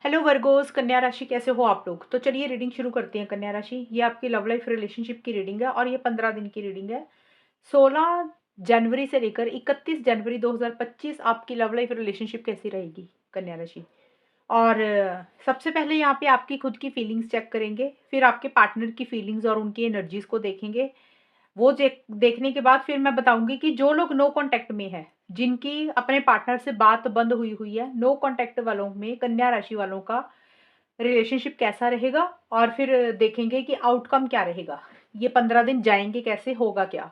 Hello Virgo's, कन्या राशि कैसे हो आप लोग। तो चलिए रीडिंग शुरू करते हैं। कन्या राशि, ये आपकी लव लाइफ रिलेशनशिप की रीडिंग है और ये 15 दिन की रीडिंग है। 16 जनवरी से लेकर 31 जनवरी 2025 आपकी लव लाइफ रिलेशनशिप कैसी रहेगी कन्या राशि। और सबसे पहले यहाँ पे आपकी खुद की फीलिंग्स चेक करेंगे, फिर आपके पार्टनर की फीलिंग्स और उनकी एनर्जीज को देखेंगे। वो देखने के बाद फिर मैं बताऊंगी कि जो लोग नो कांटेक्ट में है, जिनकी अपने पार्टनर से बात बंद हुई हुई है, नो कांटेक्ट वालों में कन्या राशि वालों का रिलेशनशिप कैसा रहेगा और फिर देखेंगे कि आउटकम क्या रहेगा। ये 15 दिन जाएंगे कैसे, होगा क्या।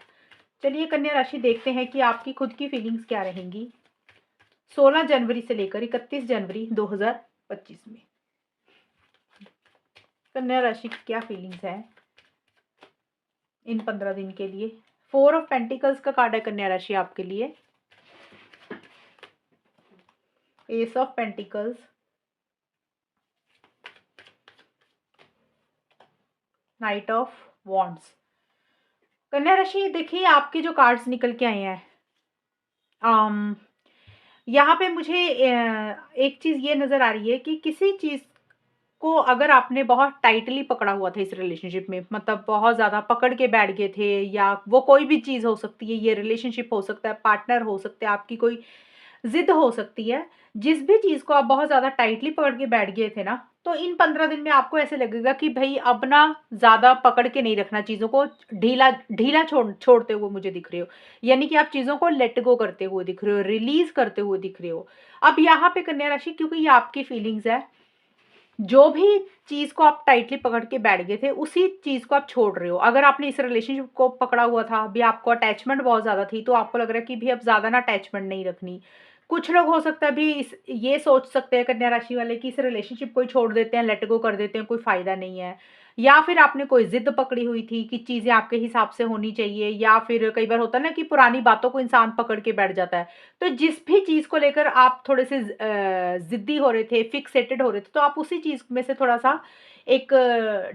चलिए कन्या राशि देखते हैं कि आपकी खुद की फीलिंग्स क्या रहेंगी 16 जनवरी से लेकर 31 जनवरी 2025 में। कन्या राशि की क्या फीलिंग्स है इन 15 दिन के लिए। 4 ऑफ पेंटिकल्स का कार्ड है कन्या राशि आपके लिए। S of pentacles, night of wands. कन्या राशि देखिए, आपके जो कार्ड्स निकल के आए हैं, यहाँ पे मुझे एक चीज ये नजर आ रही है कि किसी चीज को अगर आपने बहुत टाइटली पकड़ा हुआ था इस रिलेशनशिप में, मतलब बहुत ज्यादा पकड़ के बैठ गए थे, या वो कोई भी चीज हो सकती है, ये रिलेशनशिप हो सकता है, पार्टनर हो सकते हैं, आपकी कोई जिद हो सकती है। जिस भी चीज को आप बहुत ज्यादा टाइटली पकड़ के बैठ गए थे ना, तो इन 15 दिन में आपको ऐसे लगेगा कि भाई अब ना ज्यादा पकड़ के नहीं रखना चीजों को, ढीला ढीला छोड़ते हुए मुझे दिख रहे हो। यानी कि आप चीजों को लेट गो करते हुए दिख रहे हो, रिलीज करते हुए दिख रहे हो। अब यहाँ पे कन्या राशि, क्योंकि ये आपकी फीलिंग्स है, जो भी चीज को आप टाइटली पकड़ के बैठ गए थे उसी चीज को आप छोड़ रहे हो। अगर आपने इस रिलेशनशिप को पकड़ा हुआ था, अभी आपको अटैचमेंट बहुत ज्यादा थी, तो आपको लग रहा है कि भी अब ज्यादा ना अटैचमेंट नहीं रखनी। कुछ लोग हो सकता है भी ये सोच सकते हैं कन्या राशि वाले कि इस रिलेशनशिप को ही छोड़ देते हैं, लेट गो कर देते हैं, कोई फायदा नहीं है। या फिर आपने कोई जिद पकड़ी हुई थी कि चीजें आपके हिसाब से होनी चाहिए, या फिर कई बार होता है ना कि पुरानी बातों को इंसान पकड़ के बैठ जाता है। तो जिस भी चीज को लेकर आप थोड़े से जिद्दी हो रहे थे, फिक्सेटेड हो रहे थे, तो आप उसी चीज में से थोड़ा सा एक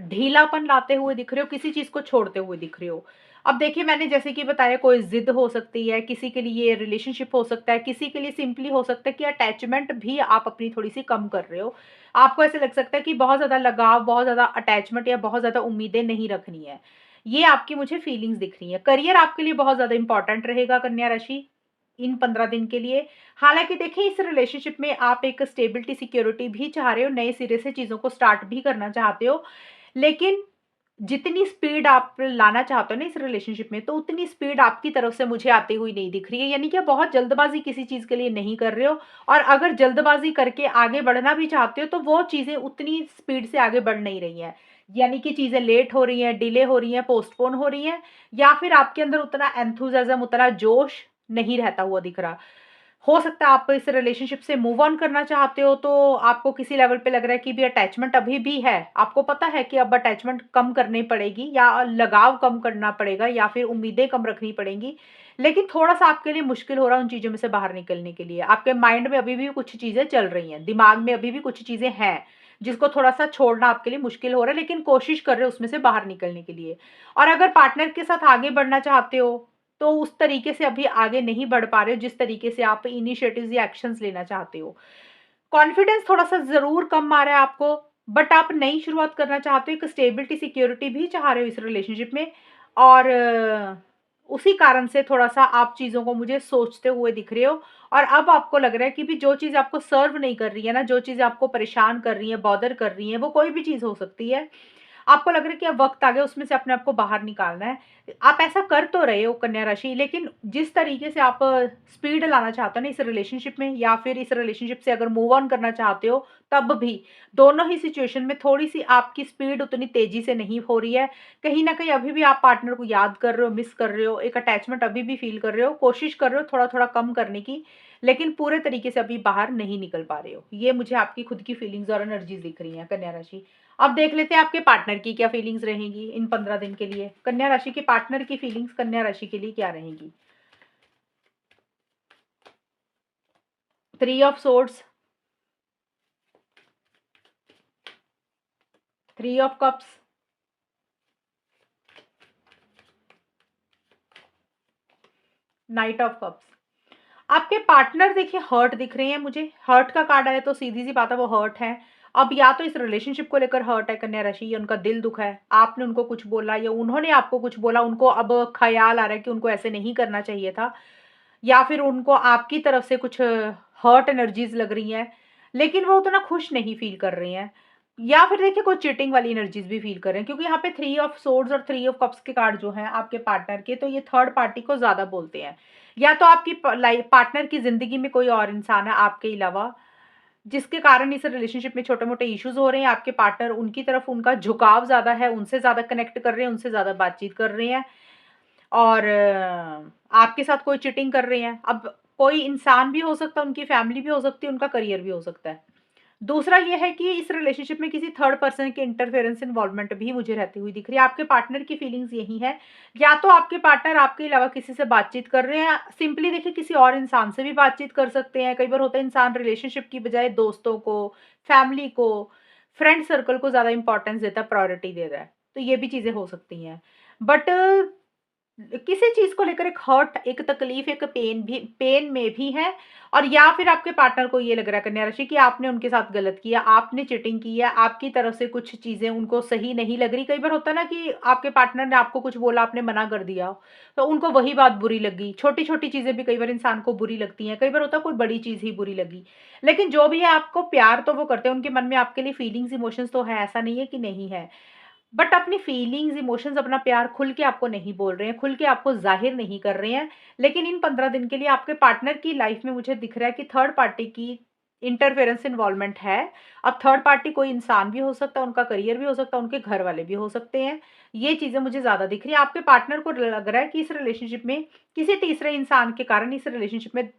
ढीलापन लाते हुए दिख रहे हो, किसी चीज को छोड़ते हुए दिख रहे हो। अब देखिए, मैंने जैसे कि बताया, कोई जिद हो सकती है, किसी के लिए रिलेशनशिप हो सकता है, किसी के लिए सिंपली हो सकता है कि अटैचमेंट भी आप अपनी थोड़ी सी कम कर रहे हो। आपको ऐसे लग सकता है कि बहुत ज्यादा लगाव, बहुत ज्यादा अटैचमेंट या बहुत ज्यादा उम्मीदें नहीं रखनी है। ये आपकी मुझे फीलिंग्स दिख रही है। करियर आपके लिए बहुत ज्यादा इंपॉर्टेंट रहेगा कन्या राशि इन 15 दिन के लिए। हालांकि देखिए, इस रिलेशनशिप में आप एक स्टेबिलिटी सिक्योरिटी भी चाह रहे हो, नए सिरे से चीजों को स्टार्ट भी करना चाहते हो, लेकिन जितनी स्पीड आप लाना चाहते हो ना इस रिलेशनशिप में, तो उतनी स्पीड आपकी तरफ से मुझे आती हुई नहीं दिख रही है। यानी कि आप बहुत जल्दबाजी किसी चीज के लिए नहीं कर रहे हो, और अगर जल्दबाजी करके आगे बढ़ना भी चाहते हो तो वो चीजें उतनी स्पीड से आगे बढ़ नहीं रही हैं। यानी कि चीजें लेट हो रही हैं, डिले हो रही हैं, पोस्टपोन हो रही हैं, या फिर आपके अंदर उतना एंथुजियाज्म, उतना जोश नहीं रहता हुआ दिख रहा। हो सकता है आप इस रिलेशनशिप से मूव ऑन करना चाहते हो, तो आपको किसी लेवल पे लग रहा है कि भी अटैचमेंट अभी भी है। आपको पता है कि अब अटैचमेंट कम करनी पड़ेगी, या लगाव कम करना पड़ेगा, या फिर उम्मीदें कम रखनी पड़ेंगी। लेकिन थोड़ा सा आपके लिए मुश्किल हो रहा है उन चीजों में से बाहर निकलने के लिए। आपके माइंड में अभी भी कुछ चीजें चल रही हैं, दिमाग में अभी भी कुछ चीजें हैं जिसको थोड़ा सा छोड़ना आपके लिए मुश्किल हो रहा है, लेकिन कोशिश कर रहे हो उसमें से बाहर निकलने के लिए। और अगर पार्टनर के साथ आगे बढ़ना चाहते हो, तो उस तरीके से अभी आगे नहीं बढ़ पा रहे हो जिस तरीके से आप इनिशिएटिव्स या एक्शंस लेना चाहते हो। कॉन्फिडेंस थोड़ा सा जरूर कम आ रहा है आपको, बट आप नई शुरुआत करना चाहते हो, एक स्टेबिलिटी सिक्योरिटी भी चाह रहे हो इस रिलेशनशिप में। और उसी कारण से थोड़ा सा आप चीजों को मुझे सोचते हुए दिख रहे हो। और अब आपको लग रहा है कि भी जो चीज आपको सर्व नहीं कर रही है ना, जो चीज आपको परेशान कर रही है, बॉदर कर रही है, वो कोई भी चीज हो सकती है, आपको लग रहा है कि अब वक्त आ गया उसमें से अपने आप को बाहर निकालना है। आप ऐसा कर तो रहे हो कन्या राशि, लेकिन जिस तरीके से आप स्पीड लाना चाहते हो ना इस रिलेशनशिप में, या फिर इस रिलेशनशिप से अगर मूव ऑन करना चाहते हो, तब भी दोनों ही सिचुएशन में थोड़ी सी आपकी स्पीड उतनी तेजी से नहीं हो रही है। कहीं ना कहीं अभी भी आप पार्टनर को याद कर रहे हो, मिस कर रहे हो, एक अटैचमेंट अभी भी फील कर रहे हो, कोशिश कर रहे हो थोड़ा थोड़ा कम करने की, लेकिन पूरे तरीके से अभी बाहर नहीं निकल पा रहे हो। ये मुझे आपकी खुद की फीलिंग्स और एनर्जीज दिख रही हैं कन्या राशि। अब देख लेते हैं आपके पार्टनर की क्या फीलिंग्स रहेंगी इन 15 दिन के लिए। कन्या राशि के पार्टनर की फीलिंग्स कन्या राशि के लिए क्या रहेंगी। 3 of swords, 3 of cups, night of cups. आपके पार्टनर देखिए हर्ट दिख रहे हैं मुझे। हर्ट का कार्ड आया तो सीधी सी बात है, वो हर्ट है। अब या तो इस रिलेशनशिप को लेकर हर्ट है कन्या राशि, या उनका दिल दुखा है, आपने उनको कुछ बोला या उन्होंने आपको कुछ बोला, उनको अब ख़्याल आ रहा है कि उनको ऐसे नहीं करना चाहिए था, या फिर उनको आपकी तरफ से कुछ हर्ट एनर्जीज़ लग रही हैं, लेकिन वो उतना खुश नहीं फ़ील कर रहे हैं। या फिर देखिए कोई चीटिंग वाली एनर्जीज़ भी फ़ील कर रहे हैं, क्योंकि यहाँ पे 3 ऑफ सोर्ड्स और 3 ऑफ कप्स के कार्ड जो हैं आपके पार्टनर के, तो ये थर्ड पार्टी को ज़्यादा बोलते हैं। या तो आपकी पार्टनर की ज़िंदगी में कोई और इंसान है आपके अलावा, जिसके कारण इस रिलेशनशिप में छोटे-मोटे इश्यूज़ हो रहे हैं, आपके पार्टनर उनकी तरफ उनका झुकाव ज़्यादा है, उनसे ज़्यादा कनेक्ट कर रहे हैं, उनसे ज़्यादा बातचीत कर रहे हैं, और आपके साथ कोई चीटिंग कर रहे हैं। अब कोई इंसान भी हो सकता है, उनकी फैमिली भी हो सकती है, उनका करियर भी हो सकता है। दूसरा ये है कि इस रिलेशनशिप में किसी थर्ड पर्सन की इंटरफेरेंस इन्वॉल्वमेंट भी मुझे रहती हुई दिख रही है। आपके पार्टनर की फीलिंग्स यही है, या तो आपके पार्टनर आपके अलावा किसी से बातचीत कर रहे हैं, सिंपली देखिए किसी और इंसान से भी बातचीत कर सकते हैं। कई बार होता है इंसान रिलेशनशिप की बजाय दोस्तों को, फैमिली को, फ्रेंड सर्कल को ज़्यादा इंपॉर्टेंस देता है, प्रायोरिटी दे रहा है। तो ये भी चीज़ें हो सकती हैं। बट किसी चीज़ को लेकर एक हर्ट, एक तकलीफ़, एक पेन में भी है, और या फिर आपके पार्टनर को ये लग रहा है कन्या राशि कि आपने उनके साथ गलत किया, आपने चीटिंग की है, आपकी तरफ से कुछ चीज़ें उनको सही नहीं लग रही। कई बार होता है ना कि आपके पार्टनर ने आपको कुछ बोला, आपने मना कर दिया, तो उनको वही बात बुरी लगी। छोटी-छोटी चीज़ें भी कई बार इंसान को बुरी लगती हैं, कई बार होता है कोई बड़ी चीज़ ही बुरी लगी। लेकिन जो भी है, आपको प्यार तो वो करते हैं, उनके मन में आपके लिए फीलिंग्स, इमोशंस तो है, ऐसा नहीं है कि नहीं है। बट अपनी फीलिंग्स, इमोशंस, अपना प्यार खुल के आपको नहीं बोल रहे हैं, खुल के आपको ज़ाहिर नहीं कर रहे हैं। लेकिन इन 15 दिन के लिए आपके पार्टनर की लाइफ में मुझे दिख रहा है कि थर्ड पार्टी की इंटरफेरेंस इन्वॉल्वमेंट है। अब थर्ड पार्टी कोई इंसान भी हो सकता है, उनका करियर भी हो सकता है, उनके घर वाले भी हो सकते हैं। ये चीज़ें मुझे ज़्यादा दिख रही है। आपके पार्टनर को लग रहा है कि इस रिलेशनशिप में किसी तीसरे इंसान के कारण इस रिलेशनशिप में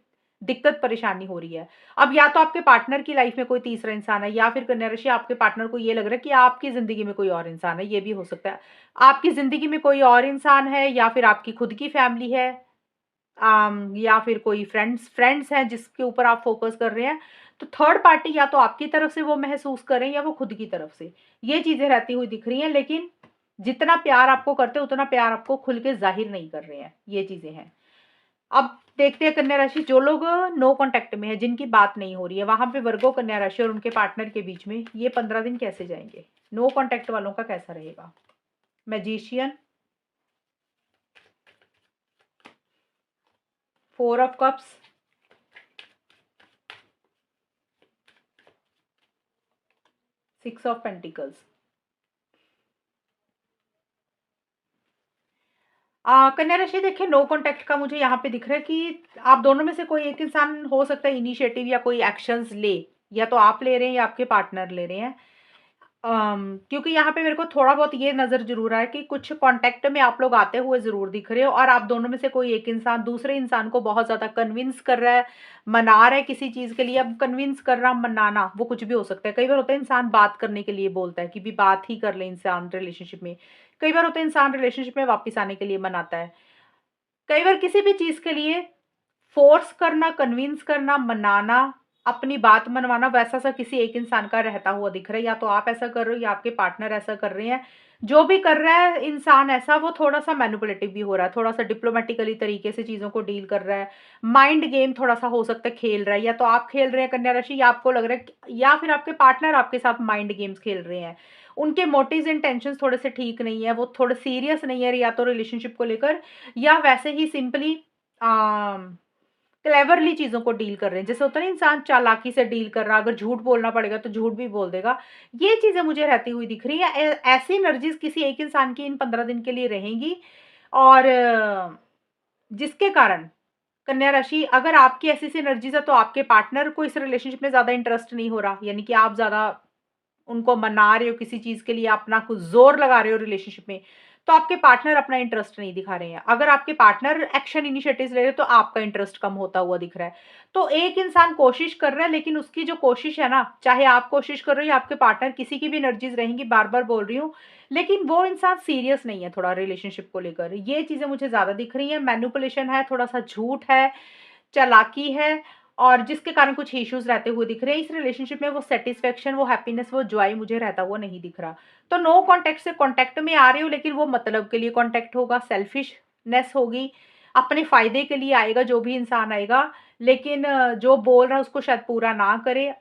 दिक्कत परेशानी हो रही है। अब या तो आपके पार्टनर की लाइफ में कोई तीसरा इंसान है, या फिर कन्या राशि आपके पार्टनर को ये लग रहा है कि आपकी ज़िंदगी में कोई और इंसान है, ये भी हो सकता है। आपकी ज़िंदगी में कोई और इंसान है, या फिर आपकी खुद की फैमिली है, या फिर कोई फ्रेंड्स फ्रेंड्स हैं जिसके ऊपर आप फ़ोकस कर रहे हैं। तो थर्ड पार्टी या तो आपकी तरफ से वो महसूस कर रहे हैं, या वो खुद की तरफ से। ये चीज़ें रहती हुई दिख रही हैं, लेकिन जितना प्यार आपको करते हैं, उतना प्यार आपको खुल के ज़ाहिर नहीं कर रहे हैं। ये चीज़ें हैं। अब देखते हैं कन्या राशि, जो लोग नो कॉन्टैक्ट में है, जिनकी बात नहीं हो रही है, वहां पे वर्गो, कन्या राशि और उनके पार्टनर के बीच में ये 15 दिन कैसे जाएंगे? नो कॉन्टैक्ट वालों का कैसा रहेगा? Magician, 4 of cups, 6 of pentacles. कन्या राशि देखिए, नो कॉन्टैक्ट का मुझे यहाँ पे दिख रहा है कि आप दोनों में से कोई एक इंसान हो सकता है इनिशिएटिव या कोई एक्शंस ले, या तो आप ले रहे हैं या आपके पार्टनर ले रहे हैं। क्योंकि यहाँ पे मेरे को थोड़ा बहुत ये नज़र ज़रूर आया कि कुछ कॉन्टैक्ट में आप लोग आते हुए ज़रूर दिख रहे हो, और आप दोनों में से कोई एक इंसान दूसरे इंसान को बहुत ज़्यादा कन्विंस कर रहा है, मना रहा है किसी चीज़ के लिए। अब कन्विंस करना, मनाना वो कुछ भी हो सकता है। कई बार होता है इंसान बात करने के लिए बोलता है कि भी बात ही कर ले इंसान रिलेशनशिप में। कई बार होता है इंसान रिलेशनशिप में वापस आने के लिए मनाता है। कई बार किसी भी चीज़ के लिए फ़ोर्स करना, कन्विंस करना, मनाना, अपनी बात मनवाना, वैसा-सा किसी एक इंसान का रहता हुआ दिख रहा है। या तो आप ऐसा कर रहे हो, या आपके पार्टनर ऐसा कर रहे हैं। जो भी कर रहा है इंसान ऐसा, वो थोड़ा-सा मैनिपुलेटिव भी हो रहा है, थोड़ा-सा डिप्लोमैटिकली तरीके से चीज़ों को डील कर रहा है। माइंड गेम थोड़ा-सा हो सकता है खेल रहा है, या तो आप खेल रहे हैं कन्या राशि, या आपको लग रहा है या फिर आपके पार्टनर आपके साथ माइंड गेम्स खेल रहे हैं। उनके मोटिव्स, इंटेंशंस थोड़े से ठीक नहीं है, वो थोड़े सीरियस नहीं है, या तो रिलेशनशिप को लेकर, या वैसे ही सिंपली अ क्लेवरली चीज़ों को डील कर रहे हैं। जैसे होता है ना इंसान चालाकी से डील कर रहा है, अगर झूठ बोलना पड़ेगा तो झूठ भी बोल देगा। ये चीज़ें मुझे रहती हुई दिख रही है। ऐसी एनर्जीज़ किसी एक इंसान की इन 15 दिन के लिए रहेंगी, और जिसके कारण कन्या राशि, अगर आपकी ऐसी-ऐसी एनर्जीज़ है, तो आपके पार्टनर को इस रिलेशनशिप में ज़्यादा इंटरेस्ट नहीं हो रहा। यानी कि आप ज़्यादा उनको मना रहे हो किसी चीज़ के लिए, अपना कुछ ज़ोर लगा रहे हो रिलेशनशिप में, तो आपके पार्टनर अपना इंटरेस्ट नहीं दिखा रहे हैं। अगर आपके पार्टनर एक्शन इनिशिएटिव्स ले रहे हैं, तो आपका इंटरेस्ट कम होता हुआ दिख रहा है। तो एक इंसान कोशिश कर रहा है, लेकिन उसकी जो कोशिश है ना, चाहे आप कोशिश कर रहे हो या आपके पार्टनर, किसी की भी एनर्जीज़ रहेंगी, बार-बार बोल रही हूँ, लेकिन वो इंसान सीरियस नहीं है थोड़ा रिलेशनशिप को लेकर। ये चीज़ें मुझे ज़्यादा दिख रही हैं। मैनिपुलेशन है, थोड़ा-सा झूठ है, चालाकी है, और जिसके कारण कुछ इश्यूज़ रहते हुए दिख रहे हैं। इस रिलेशनशिप में वो सैटिस्फैक्शन, वो हैप्पीनेस, वो जॉय मुझे रहता हुआ नहीं दिख रहा। तो नो कॉन्टैक्ट से कॉन्टैक्ट में आ रहे हो, लेकिन वो मतलब के लिए कॉन्टैक्ट होगा, सेल्फिशनेस होगी, अपने फ़ायदे के लिए आएगा जो भी इंसान आएगा, लेकिन जो बोल रहा है उसको शायद पूरा ना करे।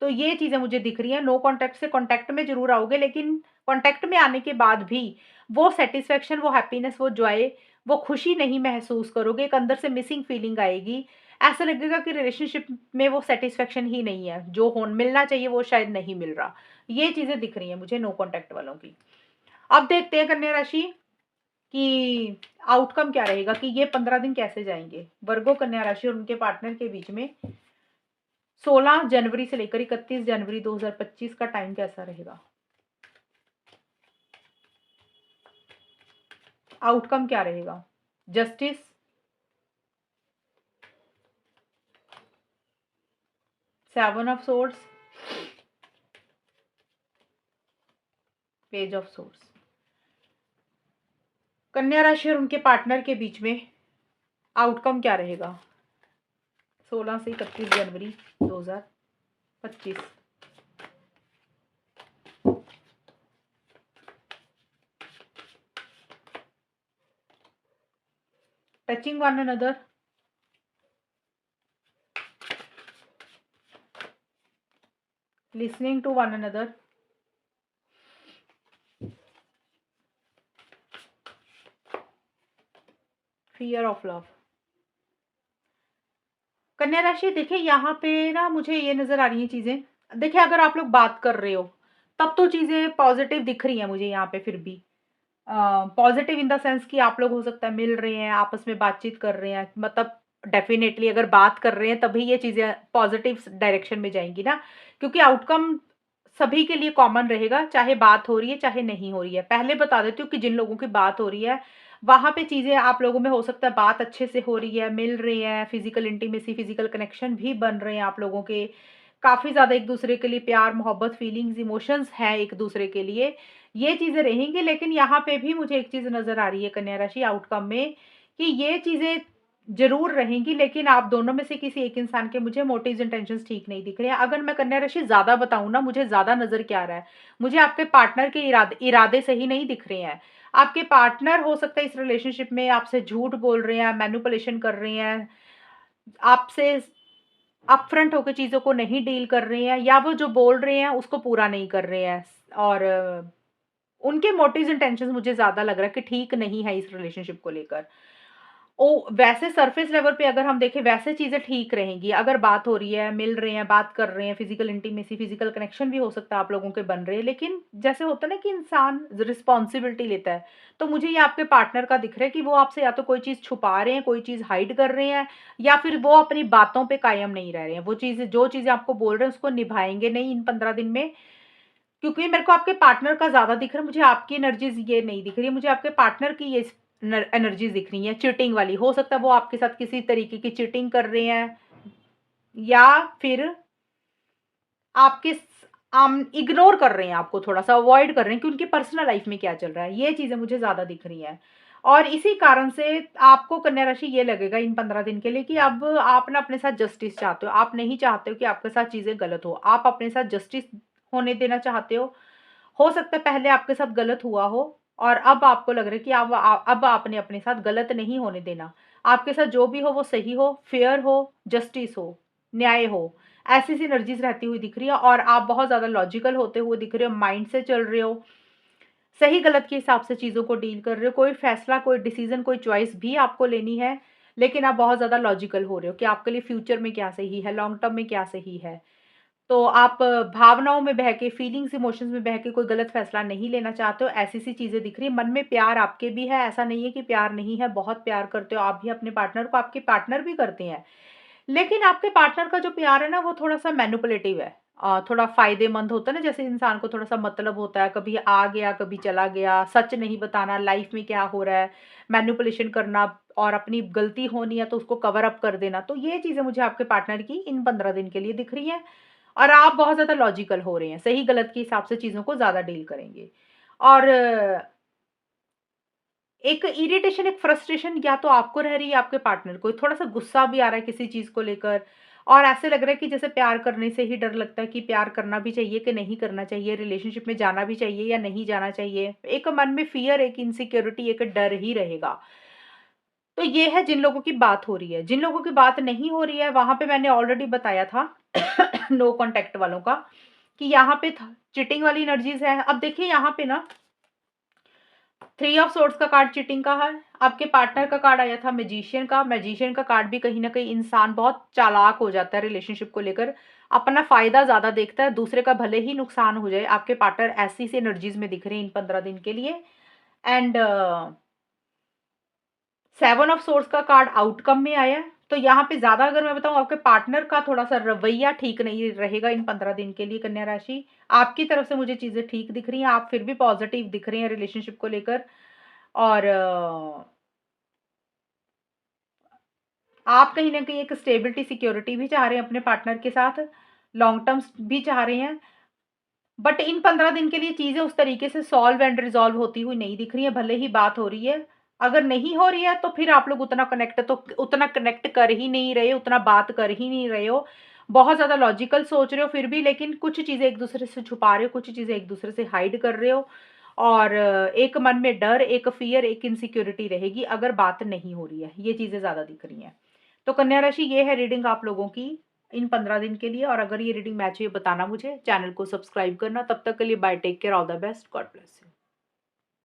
तो ये चीज़ें मुझे दिख रही हैं, नो कॉन्टैक्ट से कॉन्टैक्ट में ज़रूर आओगे, लेकिन कॉन्टैक्ट में आने के बाद भी वो सैटिस्फैक्शन, वो हैप्पीनेस, वो जॉय, वो खुशी नहीं महसूस करोगे, एक अंदर से मिसिंग फीलिंग आएगी। ऐसा लगेगा कि रिलेशनशिप में वो सैटिस्फैक्शन ही नहीं है, जो हो मिलना चाहिए वो शायद नहीं मिल रहा। ये चीज़ें दिख रही हैं मुझे नो कॉन्टैक्ट वालों की। अब देखते हैं कन्या राशि कि आउटकम क्या रहेगा, कि ये 15 दिन कैसे जाएँगे। वर्गो, कन्या राशि और उनके पार्टनर के बीच में 16 जनवरी से लेकर 31 जनवरी 2025 का टाइम कैसा रहेगा? आउटकम क्या रहेगा? Justice, 7 of swords, page of swords. कन्या राशि और उनके पार्टनर के बीच में आउटकम क्या रहेगा 16 से 31 जनवरी 2025? Touching one another, listening to one another, fear of love। कन्या राशि देखिए, यहाँ पे ना मुझे ये नज़र आ रही हैं चीज़ें। देखिए, अगर आप लोग बात कर रहे हो, तब तो चीज़ें पॉज़िटिव दिख रही हैं मुझे यहाँ पे फिर भी। पॉज़िटिव इन द सेंस कि आप लोग हो सकता है मिल रहे हैं, आपस में बातचीत कर रहे हैं, मतलब डेफ़िनेटली अगर बात कर रहे हैं तभी ये चीज़ें पॉज़िटिव डायरेक्शन में जाएँगी ना, क्योंकि आउटकम सभी के लिए कॉमन रहेगा, चाहे बात हो रही है, चाहे नहीं हो रही है। पहले बता देती हूँ कि जिन लोगों की बात हो रही है, वहाँ पे चीज़ें आप लोगों में हो सकता है बात अच्छे से हो रही है, मिल रहे हैं, फिज़िकल इंटीमेसी, फिज़िकल कनेक्शन भी बन रहे हैं आप लोगों के। काफ़ी ज़्यादा एक-दूसरे के लिए प्यार, मोहब्बत, फीलिंग्स, इमोशंस हैं एक-दूसरे के लिए। ये चीज़ें रहेंगी, लेकिन यहाँ पे भी मुझे एक चीज़ नज़र आ रही है कन्या राशि आउटकम में, कि ये चीज़ें ज़रूर रहेंगी, लेकिन आप दोनों में से किसी एक इंसान के मुझे मोटिव्स इंटेंशंस ठीक नहीं दिख रहे हैं। अगर मैं कन्या राशि ज़्यादा बताऊँ ना, मुझे ज़्यादा नज़र क्या आ रहा है, मुझे आपके पार्टनर के इरादे सही नहीं दिख रहे हैं। आपके पार्टनर हो सकता है इस रिलेशनशिप में आपसे झूठ बोल रहे हैं, मैनिपुलेशन कर रहे हैं, आपसे अपफ्रंट होके चीज़ों को नहीं डील कर रहे हैं, या वो जो बोल रहे हैं उसको पूरा नहीं कर रहे हैं, और उनके मोटिव्स इंटेंशंस मुझे ज़्यादा लग रहा है कि ठीक नहीं है इस रिलेशनशिप को लेकर। वैसे सरफेस लेवल पे अगर हम देखें, वैसे चीज़ें ठीक रहेंगी। अगर बात हो रही है, मिल रहे हैं, बात कर रहे हैं, फिज़िकल इंटीमेसी, फिज़िकल कनेक्शन भी हो सकता है आप लोगों के बन रहे हैं। लेकिन जैसे होता है ना कि इंसान रिस्पॉन्सिबिलिटी लेता है, तो मुझे ये आपके पार्टनर का दिख रहा है कि वो आपसे या तो कोई चीज़ छुपा रहे हैं, कोई चीज़ हाइड कर रहे हैं, या फिर वो अपनी बातों पे कायम नहीं रह रहे हैं। वो चीज़ें, जो चीज़ें आपको बोल रहे हैं उसको निभाएँगे नहीं इन 15 दिन में, क्योंकि मेरे को आपके पार्टनर का ज़्यादा दिख रहा है, मुझे आपकी एनर्जीज़ ये नहीं दिख रही है, मुझे आपके पार्टनर की ये एनर्जीज़ दिख रही हैं चीटिंग वाली। हो सकता है वो आपके साथ किसी तरीके की चीटिंग कर रहे हैं, या फिर आपके इग्नोर कर रहे हैं, आपको थोड़ा-सा अवॉइड कर रहे हैं कि उनकी पर्सनल लाइफ़ में क्या चल रहा है। ये चीज़ें मुझे ज़्यादा दिख रही हैं, और इसी कारण से आपको कन्या राशि ये लगेगा इन 15 दिन के लिए कि अब आप ना अपने साथ जस्टिस चाहते हो। आप नहीं चाहते हो कि आपके साथ चीज़ें गलत हो। आप अपने साथ जस्टिस होने देना चाहते हो। हो सकता है पहले आपके साथ गलत हुआ हो, और अब आपको लग रहा है कि अब आपने अपने साथ गलत नहीं होने देना। आपके साथ जो भी हो वो सही हो, फेयर हो, जस्टिस हो, न्याय हो। ऐसी-सी एनर्जीज़ रहती हुई दिख रही है, और आप बहुत ज़्यादा लॉजिकल होते हुए दिख रहे हो, माइंड से चल रहे हो। सही गलत के हिसाब से चीज़ों को डील कर रहे हो। कोई फैसला, कोई डिसीज़न, कोई चॉइस भी आपको लेनी है, लेकिन आप बहुत ज़्यादा लॉजिकल हो रहे हो कि आपके लिए फ्यूचर में क्या सही है, लॉन्ग टर्म में क्या सही है। तो आप भावनाओं में बह के, फीलिंग्स, इमोशंस में बह के कोई गलत फैसला नहीं लेना चाहते हो, ऐसी-सी चीज़ें दिख रही हैं। मन में प्यार आपके भी है, ऐसा नहीं है कि प्यार नहीं है, बहुत प्यार करते हो आप भी अपने पार्टनर को, आपके पार्टनर भी करते हैं। लेकिन आपके पार्टनर का जो प्यार है ना, वो थोड़ा-सा मैनिपुलेटिव है। थोड़ा फ़ायदेमंद होता है ना, जैसे इंसान को थोड़ा-सा मतलब होता है, कभी आ गया, कभी चला गया, सच नहीं बताना, लाइफ़ में क्या हो रहा है, मैनिपुलेशन करना, और अपनी गलती होनी है तो उसको कवर अप कर देना। तो ये चीज़ें मुझे आपके पार्टनर की इन 15 दिन के लिए दिख रही हैं, और आप बहुत ज़्यादा लॉजिकल हो रहे हैं, सही गलत के हिसाब से चीज़ों को ज़्यादा डील करेंगे। और एक इरिटेशन, एक फ्रस्ट्रेशन या तो आपको रह रही है, आपके पार्टनर को थोड़ा-सा गुस्सा भी आ रहा है किसी चीज़ को लेकर, और ऐसे लग रहा है कि जैसे प्यार करने से ही डर लगता है कि प्यार करना भी चाहिए कि नहीं करना चाहिए, रिलेशनशिप में जाना भी चाहिए या नहीं जाना चाहिए। एक मन में फ़ियर, एक इनसिक्योरिटी, एक डर ही रहेगा। तो ये है जिन लोगों की बात हो रही है। जिन लोगों की बात नहीं हो रही है, वहाँ पे मैंने ऑलरेडी बताया था नो कॉन्टैक्ट वालों का, कि यहाँ पे थ चीटिंग वाली एनर्जीज़ है। अब देखिए यहाँ पे ना 3 ऑफ सोर्ड्स का कार्ड चीटिंग का है, आपके पार्टनर का कार्ड आया था मैजिशियन का। मैजिशियन का कार्ड भी कहीं न कहीं इंसान बहुत चालाक हो जाता है रिलेशनशिप को लेकर, अपना फ़ायदा ज़्यादा देखता है, दूसरे का भले ही नुकसान हो जाए। आपके पार्टनर ऐसी-सी एनर्जीज़ में दिख रहे हैं इन 15 दिन के लिए। एंड 7 ऑफ सोर्ड्स का कार्ड आउटकम में आया है। तो यहाँ पे ज़्यादा अगर मैं बताऊँ, आपके पार्टनर का थोड़ा-सा रवैया ठीक नहीं रहेगा इन 15 दिन के लिए कन्या राशि। आपकी तरफ से मुझे चीज़ें ठीक दिख रही हैं, आप फिर भी पॉज़िटिव दिख रहे हैं रिलेशनशिप को लेकर। और आप कहीं न कहीं एक स्टेबिलिटी, सिक्योरिटी भी चाह रहे हैं अपने पार्टनर के साथ, लॉन्ग टर्म्स भी चाह रहे हैं। बट इन 15 दिन के लिए चीज़ें उस तरीके से सॉल्व एंड रिज़ॉल्व होती हुई नहीं दिख रही हैं, भले ही बात हो रही है। अगर नहीं हो रही है तो फिर आप लोग उतना कनेक्ट कर ही नहीं रहे, उतना बात कर ही नहीं रहे हो। बहुत ज़्यादा लॉजिकल सोच रहे हो फिर भी, लेकिन कुछ चीज़ें एक-दूसरे से छुपा रहे हो, कुछ चीज़ें एक-दूसरे से हाइड कर रहे हो। और एक मन में डर, एक फ़ियर, एक इनसिक्योरिटी रहेगी अगर बात नहीं हो रही है। ये चीज़ें ज़्यादा दिख रही हैं। तो कन्या राशि, ये है रीडिंग आप लोगों की इन 15 दिन के लिए। और अगर ये रीडिंग मैच हुई बताना मुझे, चैनल को सब्सक्राइब करना। तब तक के लिए bye, take care, all the best, God bless you.